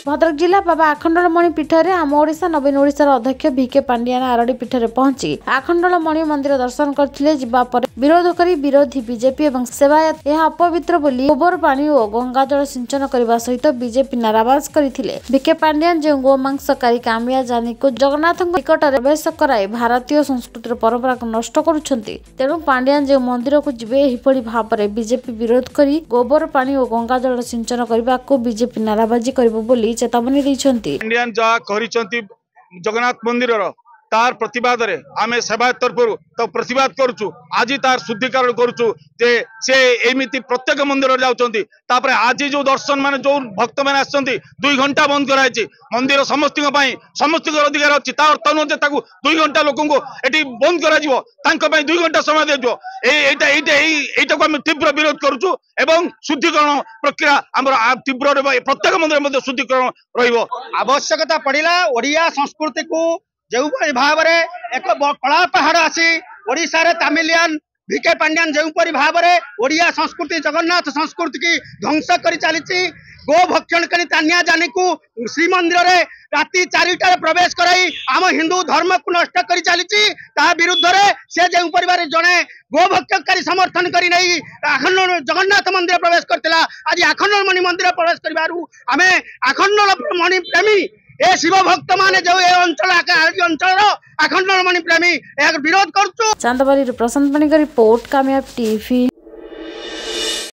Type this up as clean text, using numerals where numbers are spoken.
भद्रक जिला बाबा आखंडलमणि पीठ में आम ओडिशा नवीन ओडिशार अध्यक्ष भिके पांडियान आरडी पीठ में पहुंची आखंडलमणि मंदिर दर्शन करथिले। विरोध करी विरोधी बीजेपी और सेवायत यह अपवित्र बोली गोबर पानी और गंगाजल सिंचन करने सहित बीजेपी नाराबाज करथिले। भिके पांडियान जो गोमांसकारी कामिया जानी को जगन्नाथ निकट में प्रवेश कराई भारतीय संस्कृतिर परंपरा को नष्ट करुछंती। तेणु पांडियान जो मंदिर को जिबे एहिपरि भाव बीजेपी विरोध करी गोबर पानी और गंगाजल सिंचन करने को बीजेपी नाराबाजी करिबो बोली चेतावनी दैछंती। इंडियन जा करिसंती जगन्नाथ मंदिर तार प्रतिवाद रे आमे सेवायत तरफ तो प्रतिवाद करूछु। आज तार शुद्धिकरण करूछु जे से एमिति प्रत्येक मंदिर जाउछंती। तापर आज जो दर्शन माने जो भक्त माने आछंती 2 घंटा बंद कराइछि। मंदिर समस्तिक पई समस्तिक अधिकार अछि। ता अर्थ न जे ताकू 2 घंटा लोकन को एटी बंद करा जिवो तांको पई 2 घंटा समय देजो। एटा को हम तीव्र विरोध करूछु एवं शुद्धिकरण प्रक्रिया हमर तीव्र प्रत्येक मंदिर मध्ये शुद्धिकरण रहिबो। आवश्यकता पड़िला ओडिया संस्कृति को जो भाव में एक कला पहाड़ आसी ओडिशा रे तमिलियन भिके पांडियान जो भाव में ओडिया संस्कृति जगन्नाथ संस्कृति की ध्वंस कर चली गो भक्षण करी तानिया जानी को श्रीमंदिर रे राति 4टार प्रवेश कराई आम हिंदू धर्म को नष्ट कर चली विरुद्ध रे से जो परिवार जड़े गो भक्षकारी समर्थन करी नहीं आखंड जगन्नाथ मंदिर प्रवेश करथिला। आज आखंडलमणि मंदिर प्रवेश करिबारु आमे आखंडलमणि प्रेमी ए शिव भक्त माने जो अंचल आखंडलमणि प्रेमी विरोध करूँ। चांदबारी प्रशांत मणि का रिपोर्ट कामयाब टीवी।